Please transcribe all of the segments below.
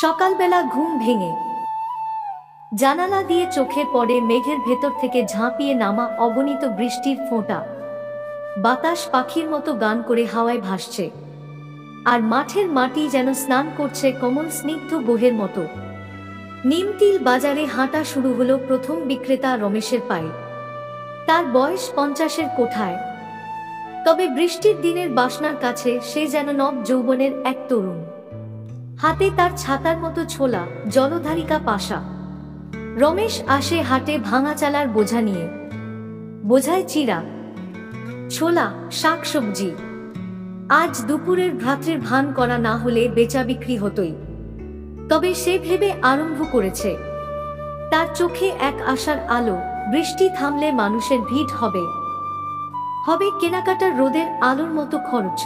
সকালবেলা ঘুম ভেঙে জানালা দিয়ে চোখে পড়ে মেঘের ভেতর থেকে ঝাঁপিয়ে নামা অগণিত বৃষ্টির ফোঁটা। বাতাস পাখির মতো গান করে হাওয়ায় ভাসছে, আর মাঠের মাটি যেন স্নান করছে কোমল স্নিগ্ধ গুহের মতো। নিমতিল বাজারে হাঁটা শুরু হলো প্রথম বিক্রেতা রমেশের পায়ে। তার বয়স 50-এর কোঠায়, তবে বৃষ্টির দিনের বাসনার কাছে সে যেন নব যৌবনের এক তরুণ। হাতে তার ছাতার মতো ছোলা জলধারিকা পাশা। রমেশ আসে হাটে ভাঙা চালার বোঝা নিয়ে, বোঝায় চিরা, ছোলা, শাকসবজি। আজ দুপুরের ভ্রাতৃর ভান করা না হলে বেচা বিক্রি হতোই, তবে সে ভেবে আরম্ভ করেছে। তার চোখে এক আশার আলো, বৃষ্টি থামলে মানুষের ভিড় হবে, হবে কেনাকাটার রোদের আলোর মতো খরচ,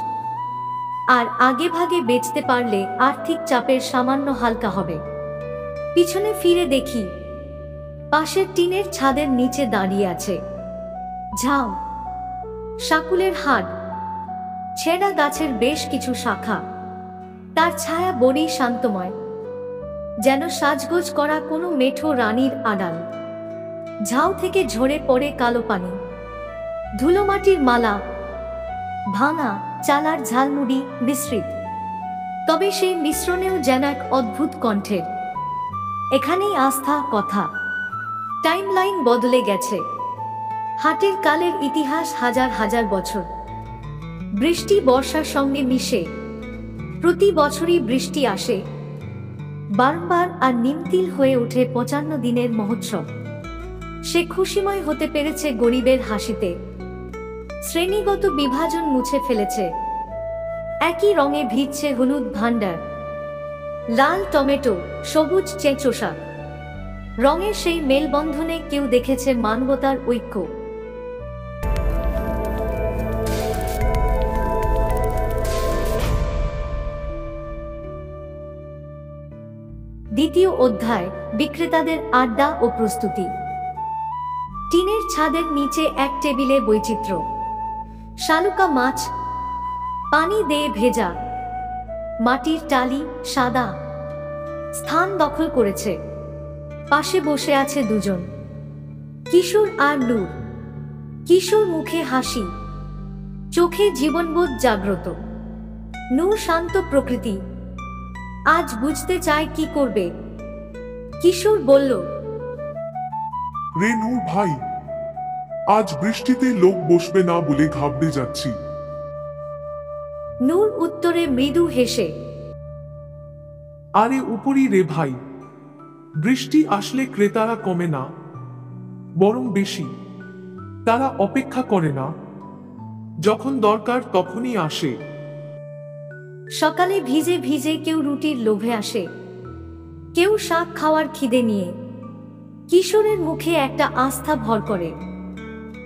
আর আগে ভাগে বেচতে পারলে আর্থিক চাপের সামান্য হালকা হবে। পিছনে ফিরে দেখি, পাশের টিনের ছাদের নিচে দাঁড়িয়ে আছে ঝাউ, শাকুলের হাড়, ছেঁড়া গাছের বেশ কিছু শাখা। তার ছায়া বড়ই শান্তময়, যেন সাজগোজ করা কোনো মেঠো রানীর আড়াল। ঝাউ থেকে ঝরে পড়ে কালো পানি, ধুলোমাটির মালা, ভাঙা চালার ঝালমুড়ি মিশ্রিত, তবে সেই মিশ্রণেও যেন এক অদ্ভুত কণ্ঠের। এখানেই আস্থা কথা। টাইমলাইন বদলে গেছে। হাটের কালের ইতিহাস হাজার হাজার বছর। বৃষ্টি বর্ষার সঙ্গে মিশে, প্রতি বছরই বৃষ্টি আসে বারবার, আর নিমতিল হয়ে ওঠে 55 দিনের মহোৎসব। সে খুশিময় হতে পেরেছে গরিবের হাসিতে। শ্রেণীগত বিভাজন মুছে ফেলেছে। একই রঙে ভিজছে হলুদ ভাণ্ডার, লাল টমেটো, সবুজ চেঁচো শাক। রঙের সেই মেলবন্ধনে কেউ দেখেছে মানবতার ঐক্য। দ্বিতীয় অধ্যায়, বিক্রেতাদের আড্ডা ও প্রস্তুতি। টিনের ছাদের নিচে এক টেবিলে বৈচিত্র্য। শালুকা মাছ, পানি দিয়ে ভেজা, মাটির টালি সাদা, স্থান দখল করেছে। পাশে বসে আছে দুজন, কিশোর আর নূর। কিশোর মুখে হাসি, চোখে জীবনবোধ জাগ্রত। নূর শান্ত প্রকৃতি, আজ বুঝতে চায় কি করবে। কিশোর বলল, রে নূর ভাই, আজ বৃষ্টিতে লোক বসবে না বলে ঘাবড়ে যাচ্ছি। নূর উত্তরে মৃদু হেসে, আরে উপরই রে ভাই, বৃষ্টি আসলে ক্রেতারা কমে না, বরং বেশি। তারা অপেক্ষা করে না, যখন দরকার তখনই আসে। সকালে ভিজে ভিজে কেউ রুটির লোভে আসে, কেউ শাক খাওয়ার খিদে নিয়ে। কিশোরের মুখে একটা আস্থা ভর করে।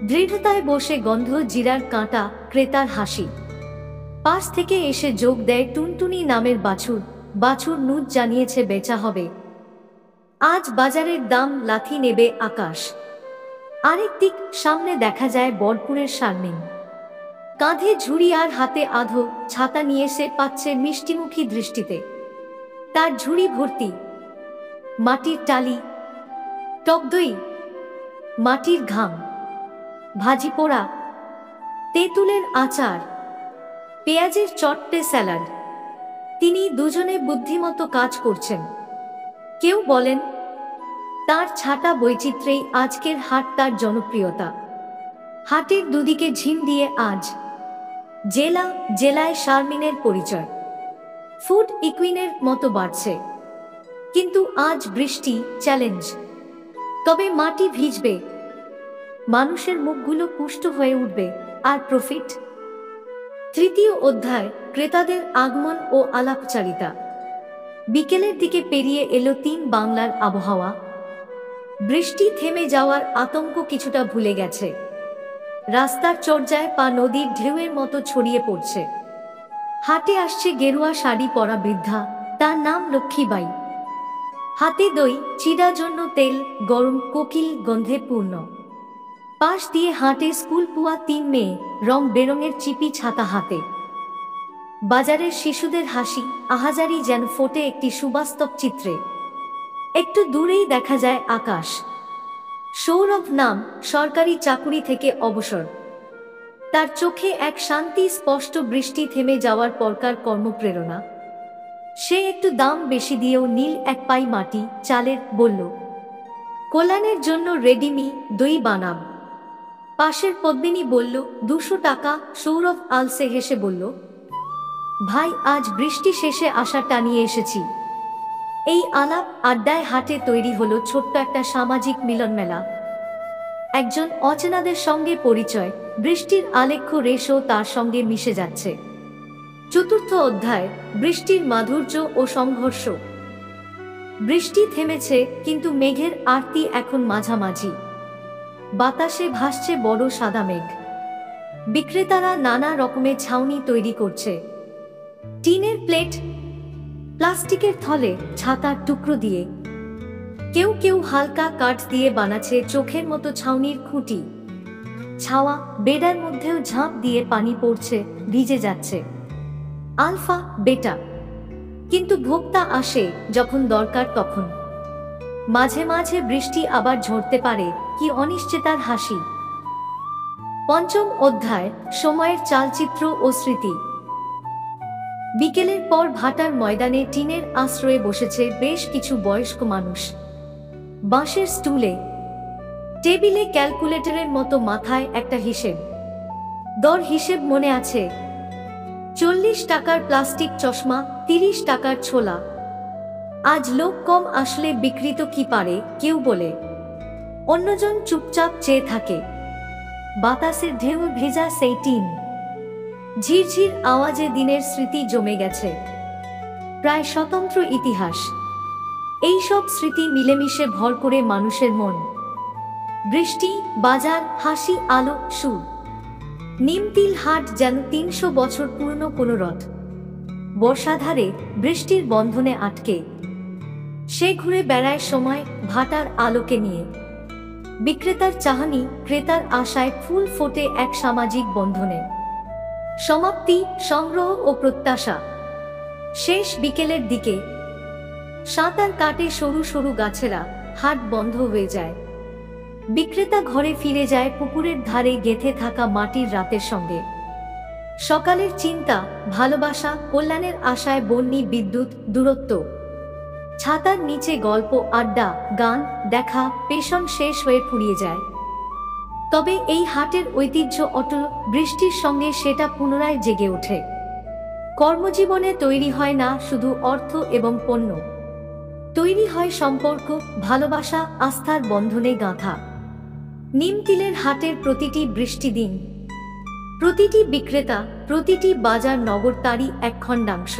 দৃঢ়তায় বসে গন্ধ জিরার কাঁটা, ক্রেতার হাসি। পাশ থেকে এসে যোগ দেয় টুনটুনি নামের বাছুর। বাছুর নুজ জানিয়েছে বেচা হবে। আজ বাজারের দাম লাথি নেবে আকাশ। আরেক দিক সামনে দেখা যায় বরপুরের শারমিন। কাঁধে ঝুড়ি আর হাতে আধো ছাতা নিয়ে সে পাচ্ছে মিষ্টিমুখী দৃষ্টিতে। তার ঝুড়ি ভর্তি মাটির টালি, টক দই, মাটির ঘাম, ভাজি পোড়া, তেঁতুলের আচার, পেঁয়াজের চট্টে স্যালাড। তিনি দুজনে বুদ্ধিমতো কাজ করছেন। কেউ বলেন, তার ছাটা বৈচিত্র্যেই আজকের হাট, তার জনপ্রিয়তা। হাটের দুদিকে ঝিম দিয়ে আজ জেলা জেলায় শারমিনের পরিচয়। ফুড ইকুইনের মতো বাড়ছে। কিন্তু আজ বৃষ্টি চ্যালেঞ্জ। তবে মাটি ভিজবে, মানুষের মুখগুলো পুষ্ট হয়ে উঠবে, আর প্রফিট। তৃতীয় অধ্যায়, ক্রেতাদের আগমন ও আলাপচারিতা। বিকেলের দিকে পেরিয়ে এলো 3 বাংলার আবহাওয়া। বৃষ্টি থেমে যাওয়ার আতঙ্ক কিছুটা ভুলে গেছে। রাস্তার চর্যায় পা নদীর ঢেউয়ের মতো ছড়িয়ে পড়ছে। হাটে আসছে গেরুয়া শাড়ি পরা বৃদ্ধা, তার নাম লক্ষ্মীবাই। হাতে দই, চিড়া, জন্য তেল, গরম কোকিল গন্ধে পূর্ণ। পাশ দিয়ে হাটে স্কুল পুয়া 3 মেয়ে, রং বেরঙের চিপি ছাতা হাতে। বাজারের শিশুদের হাসি আহাজারি যেন ফোটে একটি সুবাস্তব চিত্রে। একটু দূরেই দেখা যায় আকাশ। সৌরভ নাম, সরকারি চাকুরি থেকে অবসর। তার চোখে এক শান্তি স্পষ্ট, বৃষ্টি থেমে যাওয়ার পরকার কর্মপ্রেরণা। সে একটু দাম বেশি দিয়েও নীল এক পাই মাটি চালের বলল, কল্যাণের জন্য রেডিমি দই বানাব। পাশের পদ্মিনী বলল, 200 টাকা। সৌরভ আলসে হেসে বলল, ভাই আজ বৃষ্টি শেষে আশা টানিয়ে এসেছি। এই আলাপ আড্ডায় হাটে তৈরি হলো ছোট্ট একটা সামাজিক মিলন মেলা। একজন অচেনাদের সঙ্গে পরিচয়, বৃষ্টির আলেখ্য রেশও তার সঙ্গে মিশে যাচ্ছে। চতুর্থ অধ্যায়, বৃষ্টির মাধুর্য ও সংঘর্ষ। বৃষ্টি থেমেছে, কিন্তু মেঘের আরতি এখন মাঝামাঝি। বাতাসে ভাসছে বড় সাদা মেঘ। বিক্রেতারা নানা রকমের ছাউনি তৈরি করছে। টিনের প্লেট, প্লাস্টিকের থলে, ছাতার টুকরো দিয়ে। কেউ কেউ হালকা কাঠ দিয়ে বানাচ্ছে চোখের মতো ছাউনির খুঁটি। ছাওয়া বেডার মধ্যেও ঝাঁপ দিয়ে পানি পড়ছে, ভিজে যাচ্ছে। আলফা বেটা। কিন্তু ভোক্তা আসে যখন দরকার তখন। মাঝে মাঝে বৃষ্টি আবার ঝরতে পারে, কি অনিশ্চয়তার হাসি। পঞ্চম অধ্যায়, সময়ের চালচিত্র ও স্মৃতি। বিকেলের পর ভাটার ময়দানে টিনের আশ্রয়ে বসেছে বেশ কিছু বয়স্ক মানুষ। বাঁশের স্টুলে, টেবিলে ক্যালকুলেটরের মতো মাথায় একটা হিসেব। দর হিসেব মনে আছে, 40 টাকার প্লাস্টিক চশমা, 30 টাকার ছোলা। আজ লোক কম আসলে বিক্রিত কি পারে কেউ বলে। অন্যজন চুপচাপ চেয়ে থাকে। বাতাসের ঢেউ ভেজা সেই টিন, ঝিরঝির আওয়াজে দিনের স্মৃতি জমে গেছে। প্রায় স্বতন্ত্র ইতিহাস। এই সব স্মৃতি মিলেমিশে ভর করে মানুষের মন। বৃষ্টি, বাজার, হাসি, আলো, সুর। নিমতিল হাট যেন 300 বছর পুরনো কোনো রথ। বর্ষাধারে বৃষ্টির বন্ধনে আটকে সে ঘুরে বেড়ায় সময় ভাটার আলোকে নিয়ে। বিক্রেতার চাহনি, ক্রেতার আশায় ফুল ফোটে এক সামাজিক বন্ধনে। সমাপ্তি, সংগ্রহ ও প্রত্যাশা। শেষ বিকেলের দিকে সাঁতার কাটে সরু সরু গাছেরা, হাট বন্ধ হয়ে যায়। বিক্রেতা ঘরে ফিরে যায় পুকুরের ধারে গেঁথে থাকা মাটির রাতের সঙ্গে। সকালের চিন্তা, ভালোবাসা, কল্যাণের আশায় বন্যি, বিদ্যুৎ, দূরত্ব। ছাতার নিচে গল্প, আড্ডা, গান, দেখা, পেশন শেষ হয়ে ফুরিয়ে যায়। তবে এই হাটের ঐতিহ্য অটল। বৃষ্টির সঙ্গে সেটা পুনরায় জেগে ওঠে। কর্মজীবনে তৈরি হয় না শুধু অর্থ এবং পণ্য, তৈরি হয় সম্পর্ক, ভালোবাসা, আস্থার বন্ধনে গাঁথা। নিমতিলের হাটের প্রতিটি বৃষ্টি দিন, প্রতিটি বিক্রেতা, প্রতিটি বাজার নগর তারই এক খণ্ডাংশ।